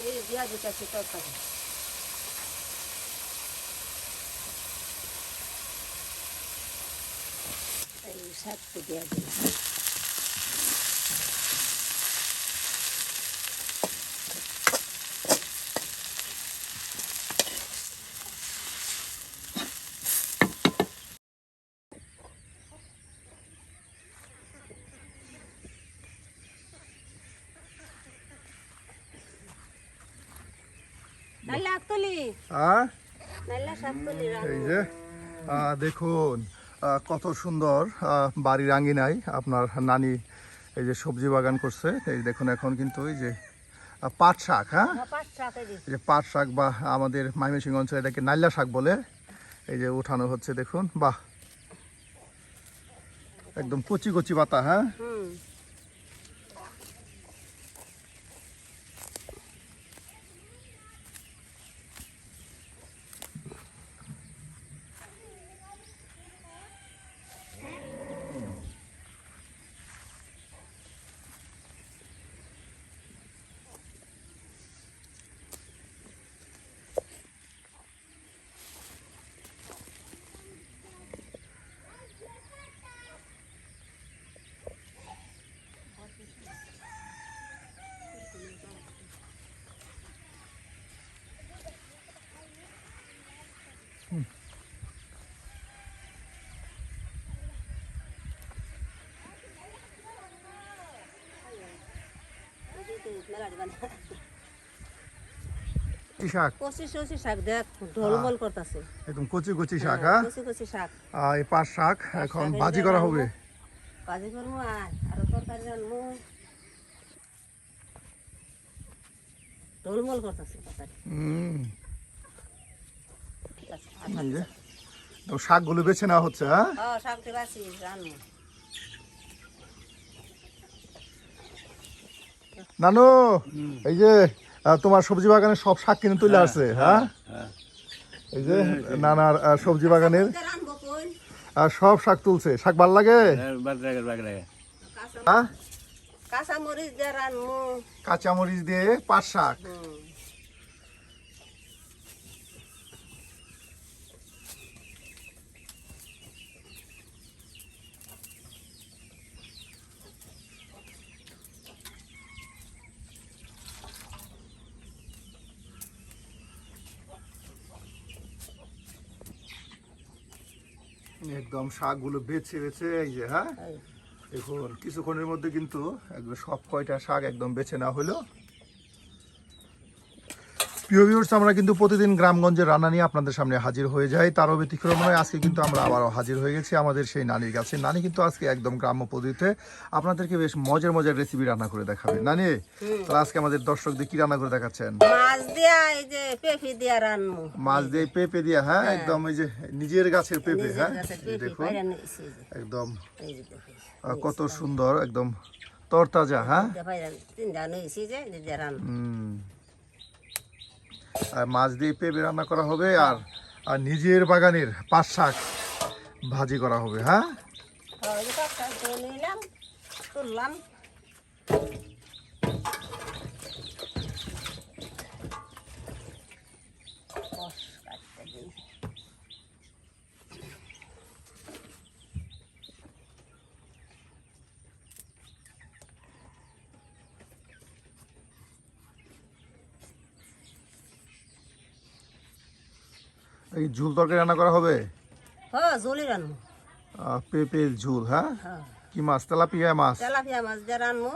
এই দিয়া দিতেছি তরকারি। এই শাকটা দিয়া দিলাম। নাইলা শাকতলি, নাইলা শাকতলি এই যে দেখুন কত সুন্দর বাড়ির আঙ্গিনায় আপনার নানি এই যে সবজি বাগান করছে। এই দেখুন এখন কিন্তু এই যে পাট শাক, হ্যাঁ পাঁচ শাকে দিছি। এই যে পাট শাক বা আমাদের ময়মনসিংহ অঞ্চলে এটাকে নাইলা শাক বলে। এই যে উঠানো হচ্ছে দেখুন, বাহ একদম কচি কচি পাতা। হ্যাঁ শাক, কচি কচি শাক দেখ ঢলমল করতেছে। একদম কচি কচি শাক। হ্যাঁ কচি কচি শাক, এই পাট শাক এখন ভাজি করা হবে। ভাজি করবো আর তরকারি রান্নবো। ঢলমল করতেছে তরকারি। এই যে শাকগুলো বেছে নেওয়া হচ্ছে। হ্যাঁ শাকটি বাছি রান্নবো। নানু এই যে তোমার সবজি বাগানের সব শাক কিনে তুলে আসছে। হ্যাঁ এই যে নানার সবজি বাগানের সব শাক তুলছে। শাক ভাল লাগে? হ্যাঁ কাঁচা মরিচ দিয়ে রান্নবো। কাঁচা মরিচ দিয়ে পাট শাক। একদম শাকগুলো বেছে বেছে এই যে, হ্যাঁ দেখুন কিছুক্ষণের মধ্যে কিন্তু একদম সব কয়টা শাক একদম বেছে নেওয়া হলো। প্রিয় ভিউয়ার্স, আমরা কিন্তু প্রতিদিন গ্রামগঞ্জের রান্না নিয়ে আপনাদের সামনে হাজির হয়ে যাই। তারও ব্যতিক্রম নয়, আজকে কিন্তু আমরা আবারও হাজির হয়ে গেছি আমাদের সেই নানির কাছে। নানি কিন্তু আজকে একদম গ্রাম্য পদ্ধতিতে আপনাদেরকে বেশ মজার মজার রেসিপি রান্না করে দেখাবে। নানি, তাহলে আজকে আমাদের দর্শকদের কি রান্না করে দেখাচ্ছেন? মাছ দিয়া এই যে পেঁপে দিয়া রান্নবো। মাছ দিয়ে পেঁপে দিয়া, হ্যাঁ একদম এই যে নিজের গাছের পেঁপে। হ্যাঁ দেখুন একদম কত সুন্দর, একদম তরতাজা। হ্যাঁ আর মাছ দিয়ে পেঁপে রান্না করা হবে আর আর নিজের বাগানের পাট শাক ভাজি করা হবে। হ্যাঁ তুললাম। এই ঝুল তরকারি রান্না করা হবে। হ্যাঁ ঝোলই রান্নবো। পেঁপের ঝুল। হ্যাঁ কি মাছ? তেলাপিয়া মাছ। তেলাপিয়া মাছ দিয়ে রান্নবো।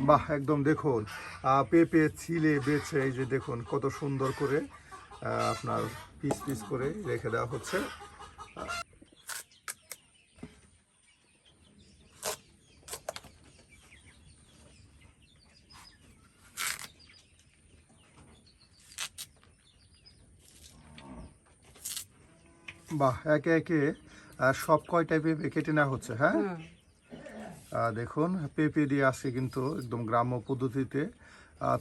বাহ, একদম দেখুন পেঁপে ছিলে বেছে এই যে দেখুন কত সুন্দর করে আপনার পিস পিস করে রেখে দেওয়া হচ্ছে। বাহ, একে একে সব কয়টাই পেঁপে কেটে নেওয়া হচ্ছে। হ্যাঁ, হুম। দেখুন পেঁপে দিয়ে আজকে কিন্তু একদম গ্রাম্য পদ্ধতিতে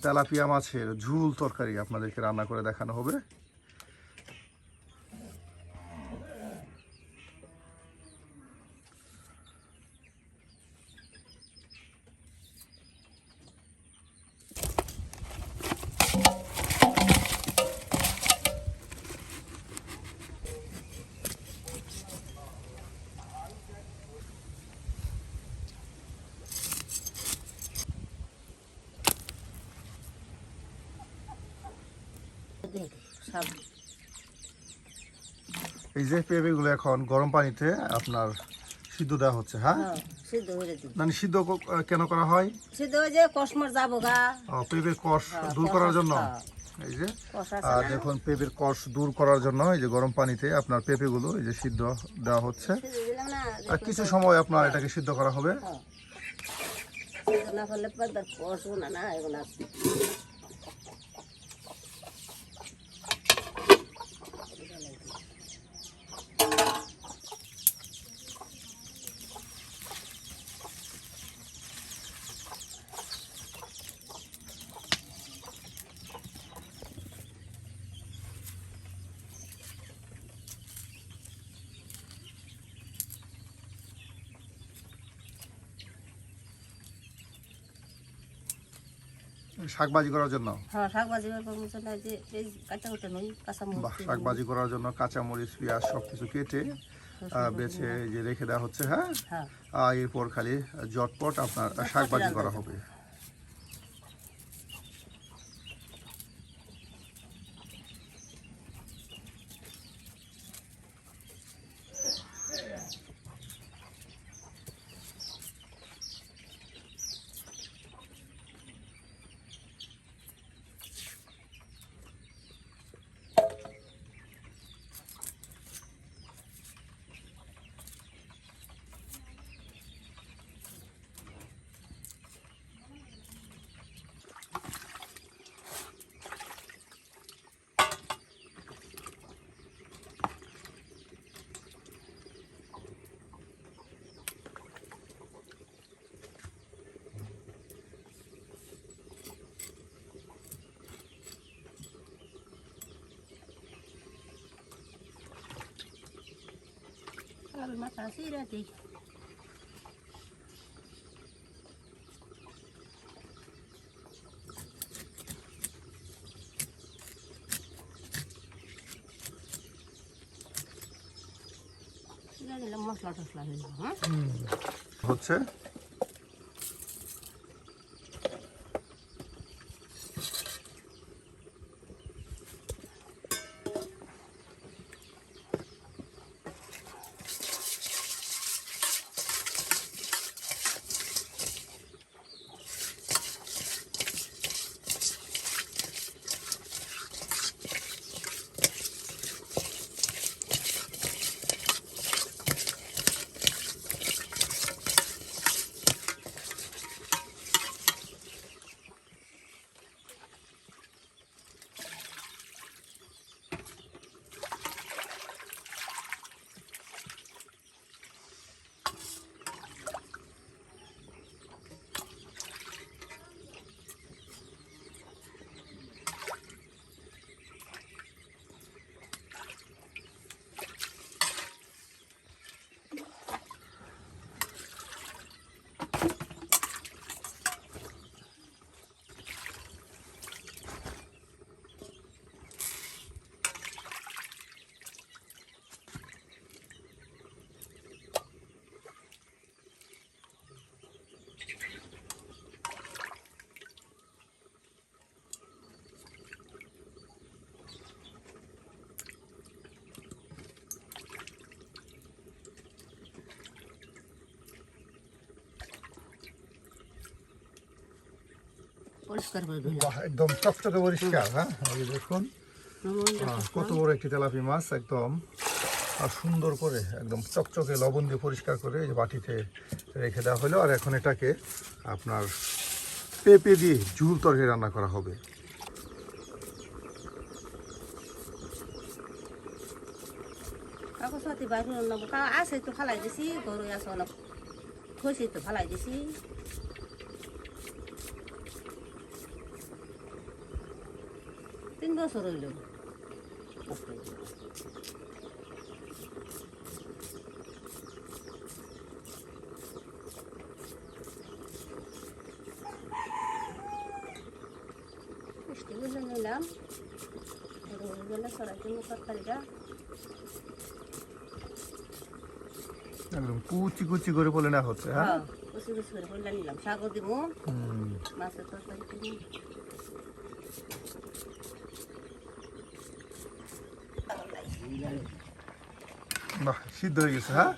তেলাপিয়া মাছের ঝুল তরকারি আপনাদেরকে রান্না করে দেখানো হবে। সব এই যে পেঁপেগুলো এখন গরম পানিতে আপনার সিদ্ধ দেওয়া হচ্ছে। হ্যাঁ, হ্যাঁ, সিদ্ধ করে দিই। মানে সিদ্ধ কেন করা হয়? সিদ্ধ হয়ে যে কসমর যাবো গা। পেঁপের কষ হ্যাঁ, দূর কষ করার আছে, জন্য। হ্যাঁ। এই যে কষ আছে না? দেখুন পেঁপের কষ দূর করার জন্য এই যে গরম পানিতে আপনার পেঁপেগুলো এই যে সিদ্ধ দেওয়া হচ্ছে। সিদ্ধ দিলাম না, আর কিছু সময় আপনার এটাকে সিদ্ধ করা হবে। হ্যাঁ। সিদ্ধ না করলে পদ্মার কষবো না, না এগুলো আছে। শাকবাজি করার জন্য। হ্যাঁ, শাক ভাজি করবো জন্য যে এই কাঁচা কুটে নই, কাঁচা বাহ, মরিচ শাকবাজি করার জন্য কাঁচামরিচ পেঁয়াজ সব কিছু কেটে বেছে এই যে রেখে দেওয়া হচ্ছে। হ্যাঁ, হ্যাঁ। এরপর খালি জটপট আপনার শাকবাজি করা হবে। আর মাথা আছে রাতে। দিলাম মশলা টসলা হয়ে যাবে। হ্যাঁ, হচ্ছে পরিষ্কার করে ধুলাম। বাহ, একদম চকচকে পরিষ্কার। হ্যাঁ, এই যে দেখুন কত বড় একটি তেলাপি মাছ, একদম আর সুন্দর করে একদম চকচকে লবণ দিয়ে পরিষ্কার করে এই যে বাটিতে রেখে দেওয়া হলো। আর এখন এটাকে আপনার পেঁপে দিয়ে ঝুল তরকারি রান্না করা হবে। কাগজপাতি বাইরে নেব, আছে তো ফালাই দিছি, গরু আছে অনেক থইছি তো ফালাই দিছি। 3 বছর হইল। মিষ্টি বুঝে নিলাম, সরাই জন্য তরকারিটা একদম কুচি কুচি করে বলে না হচ্ছে। হ্যাঁ, কুচি কুচি করে বললে নিলাম, শাকও দিব, মাছের তরকারি দিব। বাহ, সিদ্ধ হয়ে গেছে। হ্যাঁ,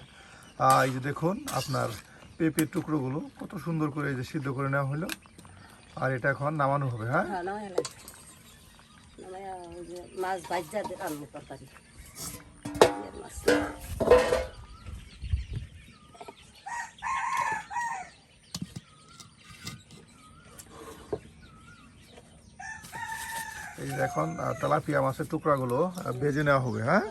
এই যে দেখুন আপনার পেঁপের টুকরোগুলো কত সুন্দর করে এই যে সিদ্ধ করে নেওয়া হলো। আর এটা এখন নামানো হবে। হ্যাঁ, মাছ ভাজা রান্না তরকারি মাছ। এই যে এখন তেলাপিয়া মাছের টুকরাগুলো ভেজে নেওয়া হবে। হ্যাঁ,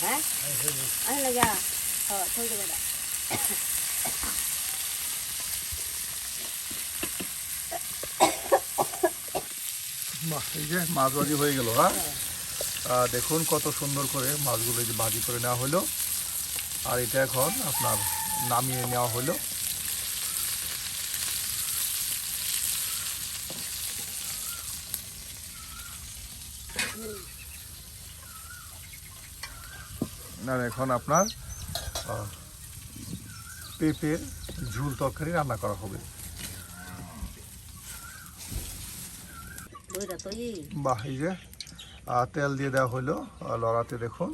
হ্যাঁ, আরে লাগা থই দেবে না। বাহ, এই যে মাছ ভাজি হয়ে গেল। হ্যাঁ, দেখুন কত সুন্দর করে মাছগুলো এই যে ভাজি করে নেওয়া হলো। আর এটা এখন আপনার নামিয়ে নেওয়া হলো। আর এখন আপনার পেঁপের ঝুল তরকারি রান্না করা হবে। ওইটা তো বাহ, এই যে তেল দিয়ে দেওয়া হলো লড়াতে। দেখুন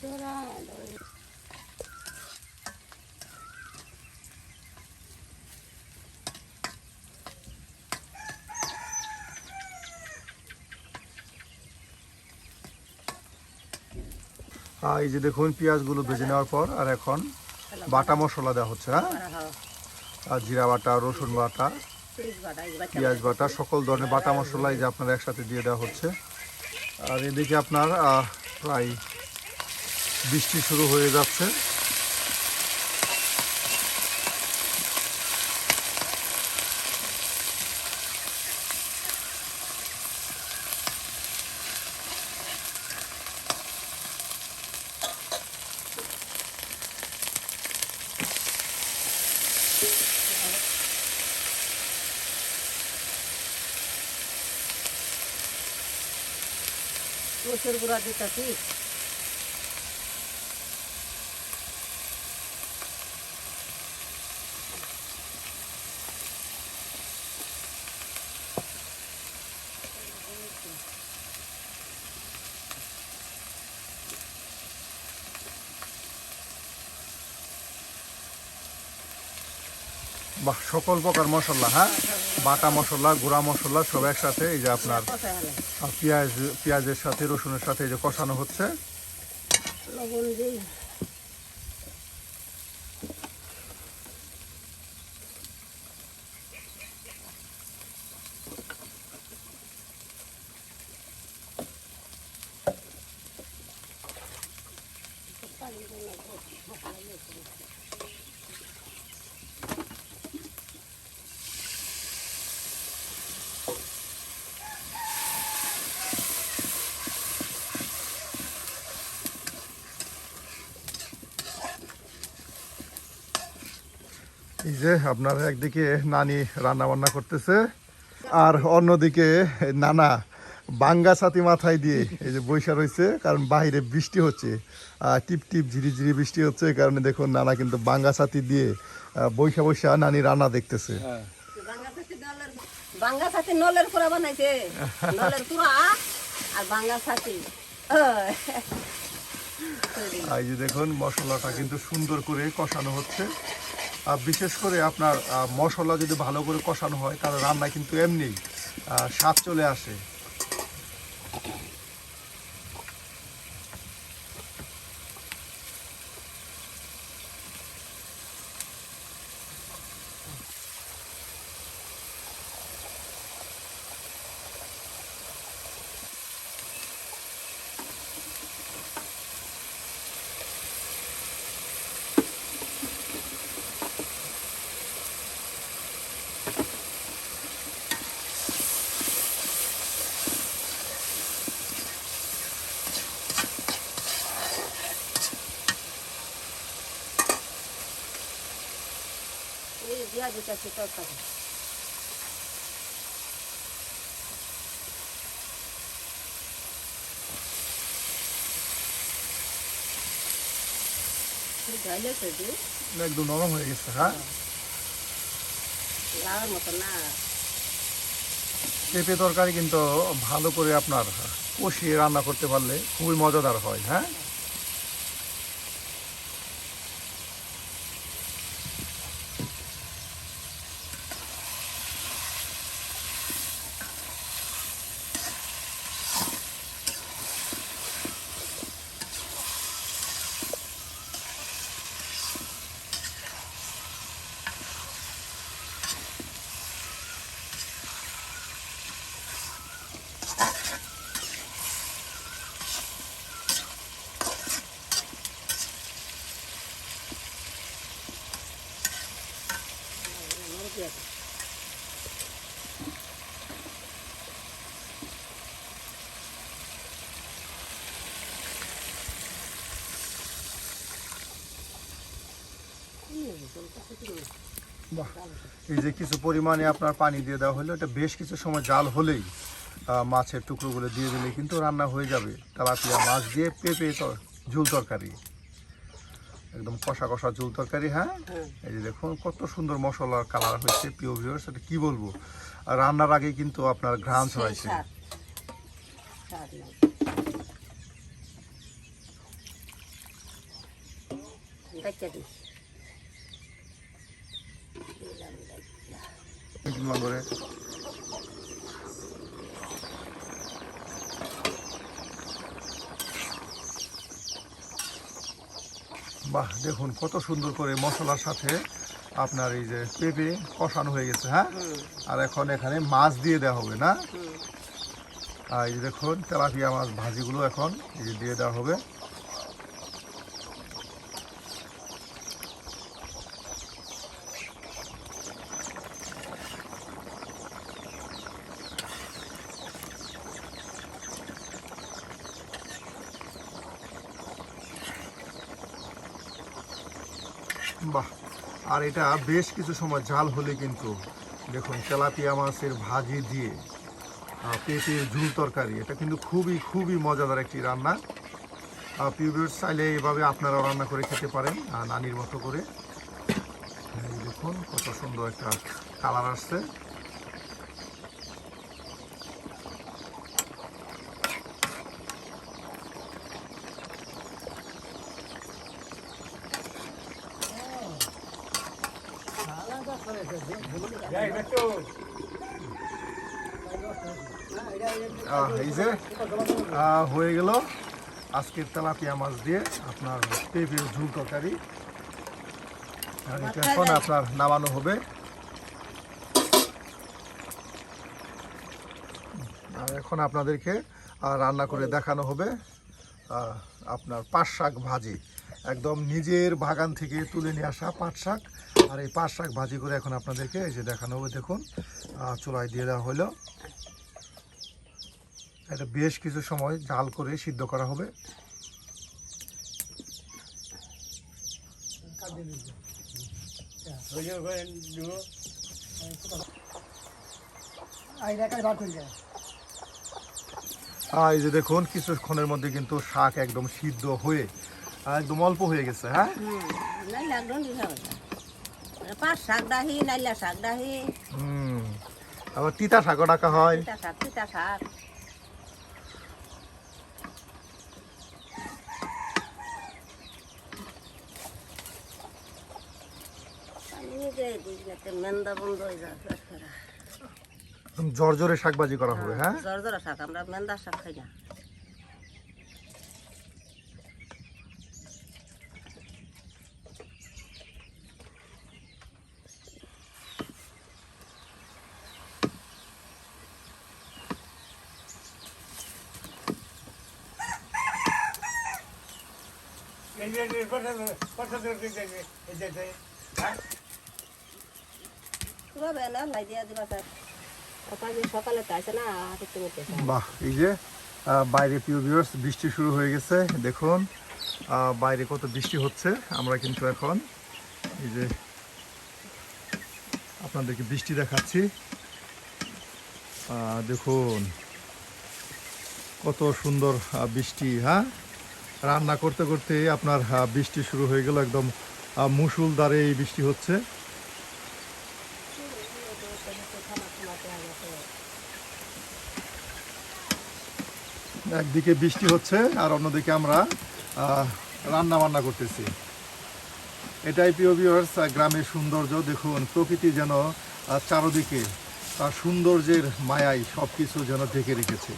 তোরা এই যে দেখুন পেঁয়াজগুলো ভেজে নেওয়ার পর আর এখন বাটা মশলা দেওয়া হচ্ছে। হ্যাঁ, আর জিরা বাটা, রসুন বাটা, পেঁয়াজ বাটা, সকল ধরনের বাটা মশলা এই যে আপনার একসাথে দিয়ে দেওয়া হচ্ছে। আর এদিকে আপনার প্রায় বৃষ্টি শুরু হয়ে যাচ্ছে। মসুর গুঁড়া দিতেছি। বাহ, সকল প্রকার মশলা। হ্যাঁ, বাটা মশলা, গুঁড়া মশলা সব একসাথে এই যে আপনার পেঁয়াজের সাথে রসুনের সাথে এই যে কষানো হচ্ছে। লবণ দিই। এই যে আপনার একদিকে নানি রান্না বান্না করতেছে আর অন্যদিকে নানা বাঙ্গা ছাতি মাথায় দিয়ে এই যে বৈশা রয়েছে, কারণ বাইরে বৃষ্টি হচ্ছে, টিপ টিপ ঝিরি ঝিরি বৃষ্টি হচ্ছে। এই কারণে দেখুন নানা কিন্তু বাঙ্গা ছাতি দিয়ে বৈশা বৈশা নানি রান্না দেখতেছে। বাঙ্গা ছাতি নলের কুড়া বানাইছে, নলের কুড়া আর বাঙ্গা ছাতি। এই যে দেখুন মশলাটা কিন্তু সুন্দর করে কষানো হচ্ছে। আর বিশেষ করে আপনার মশলা যদি ভালো করে কষানো হয় তাহলে রান্না কিন্তু এমনি স্বাদ চলে আসে। এই দিয়া দিতেছি তরকারি। ঢাইলেছে যে একদম নরম হয়ে গেছে। হ্যাঁ, লাউর মতো না। পেঁপে তরকারি কিন্তু ভালো করে আপনার কষিয়ে রান্না করতে পারলে খুবই মজাদার হয়। হ্যাঁ, বেশি আছে। বাহ, এই যে কিছু পরিমাণে আপনার পানি দিয়ে দেওয়া হলো, এটা বেশ কিছু সময় জাল হলেই মাছের টুকরোগুলো দিয়ে দিলে কিন্তু রান্না হয়ে যাবে তেলাপিয়া মাছ দিয়ে পেঁপে ঝোল তরকারি, একদম কষা কষা ঝোল তরকারি। হ্যাঁ, এই যে দেখুন কত সুন্দর মশলার কালার হয়েছে প্রিয় ভিউয়ার্স, এটা কি বলবো। আর রান্নার আগে কিন্তু আপনার ঘ্রাণ ছড়াইছে। করে বাহ, দেখুন কত সুন্দর করে মশলার সাথে আপনার এই যে পেঁপে কষানো হয়ে গেছে। হ্যাঁ, আর এখন এখানে মাছ দিয়ে দেওয়া হবে না। আর এই দেখুন তেলাপিয়া মাছ ভাজিগুলো এখন এই যে দিয়ে দেওয়া হবে। বাহ, আর এটা বেশ কিছু সময় জাল হলে কিন্তু দেখুন তেলাপিয়া মাছের ভাজি দিয়ে পেঁপের ঝুল তরকারি, এটা কিন্তু খুবই খুবই মজাদার একটি রান্না। পিউরিয়র চাইলে এভাবে আপনারাও রান্না করে খেতে পারেন নানির মতো করে। দেখুন কত সুন্দর একটা কালার আসছে। এই যে হয়ে গেল আজকের তেলাপিয়া মাছ দিয়ে আপনার পেঁপের ঝোল তরকারি। আর এটা এখন আপনার নামানো হবে। আর এখন আপনাদেরকে রান্না করে দেখানো হবে আপনার পাট শাক ভাজি, একদম নিজের বাগান থেকে তুলে নিয়ে আসা পাট শাক। আর এই পাট শাক ভাজি করে এখন আপনাদেরকে এই যে দেখানো হবে। দেখুন চুলায় দিয়ে দেওয়া হলো, এটা বেশ কিছু সময় জাল করে সিদ্ধ করা হবে। এই যে দেখুন কিছুক্ষণের মধ্যে কিন্তু শাক একদম সিদ্ধ হয়ে একদম অল্প হয়ে গেছে। হ্যাঁ, পাট শাক ডাহি, নাইলা শাক ডাহি, আবার তিতা শাকও ডাকা হয়। তিতা শাক। মেন্দা বন্ধ হয়ে যাচ্ছে, জর্জরে শাক ভাজি করা হবে। হ্যাঁ, জর্জরা শাক, আমরা মেন্দা শাক খাই না। বাহ, এই যে বাইরে প্রিয় ভিউয়ার্স বৃষ্টি শুরু হয়ে গেছে। দেখুন বাইরে কত বৃষ্টি হচ্ছে। আমরা কিন্তু এখন এই যে আপনাদেরকে বৃষ্টি দেখাচ্ছি। দেখুন কত সুন্দর বৃষ্টি। হ্যাঁ, রান্না করতে করতে আপনার বৃষ্টি শুরু হয়ে গেল, একদম মুষলধারে এই বৃষ্টি হচ্ছে। একদিকে বৃষ্টি হচ্ছে আর অন্যদিকে আমরা রান্না বান্না করতেছি। এটাই প্রিয় ভিউয়ার্স গ্রামের সৌন্দর্য। দেখুন প্রকৃতি যেন চারদিকে তার সৌন্দর্যের মায়ায় সব কিছু যেন ঢেকে রেখেছে।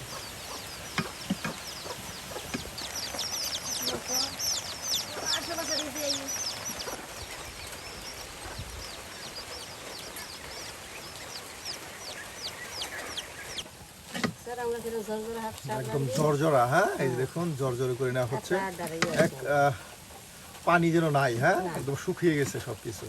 একদম জর্জরা। হ্যাঁ, এই দেখুন জর্জরে করে নেওয়া হচ্ছে, এক পানি যেন নাই। হ্যাঁ, একদম শুকিয়ে গেছে সবকিছু।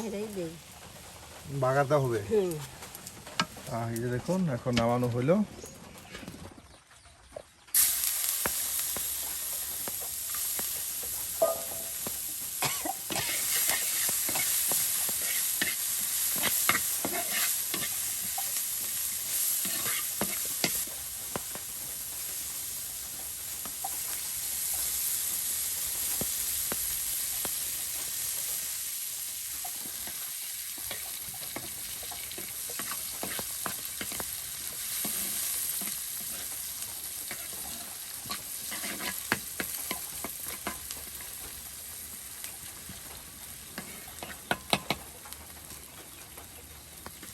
এটাই দেই। বাগাতে হবে। হুম। এই যে দেখুন এখন নামানো হলো।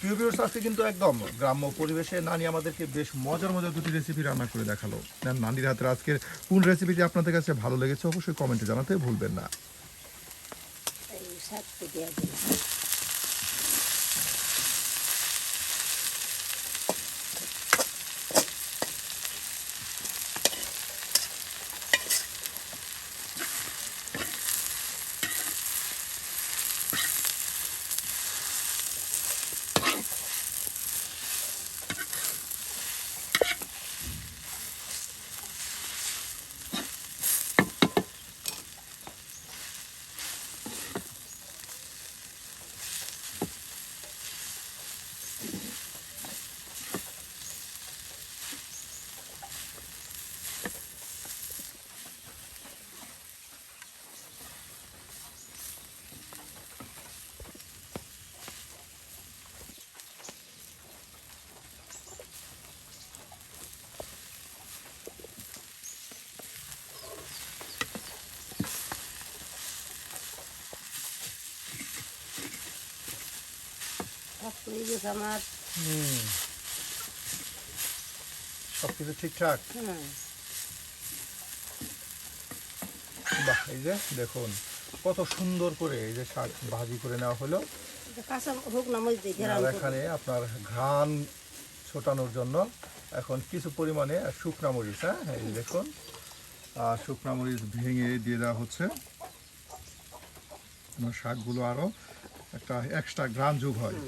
প্রিয় ভিউয়ার্স, আজকে কিন্তু একদম গ্রাম্য পরিবেশে নানি আমাদেরকে বেশ মজার মজার দুটি রেসিপি রান্না করে দেখালো। নানির হাতের আজকের কোন রেসিপিটি আপনাদের কাছে ভালো লেগেছে অবশ্যই কমেন্টে জানাতে ভুলবেন না। এই শাকটি দিয়ে দিলাম। সব হয়ে গেছে আমার। সবকিছু ঠিকঠাক। হুম। বাহ, এই যে দেখুন কত সুন্দর করে এই যে শাক ভাজি করে নেওয়া হলো। এটা কাঁচা হোক না মরিচ দিই আর এখানে আপনার ঘ্রাণ ছোটানোর জন্য এখন কিছু পরিমাণে শুকনা মরিচ, এই যে দেখুন শুকনা মরিচ ভেঙে দিয়ে দেওয়া হচ্ছে। শাকগুলো আরো একটা এক্সট্রা ঘ্রাণ যোগ হয়।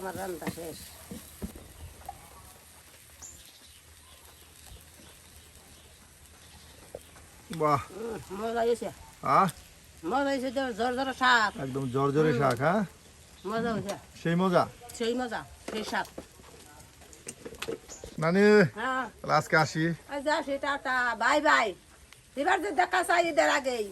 আমার রান্না শেষ। বাহ, মজা হয়েছে। মজা হয়েছে, ঝরঝরে শাক, একদম জর্জরে শাক। হ্যাঁ, মজা হয়েছে, সেই মজা, সেই মজা, সেই শাক। নানি হ্যাঁ, তাহলে আজকে আসি। যা সেটা বাই বাই। এবার যে দেখা চাই ঈদের আগেই।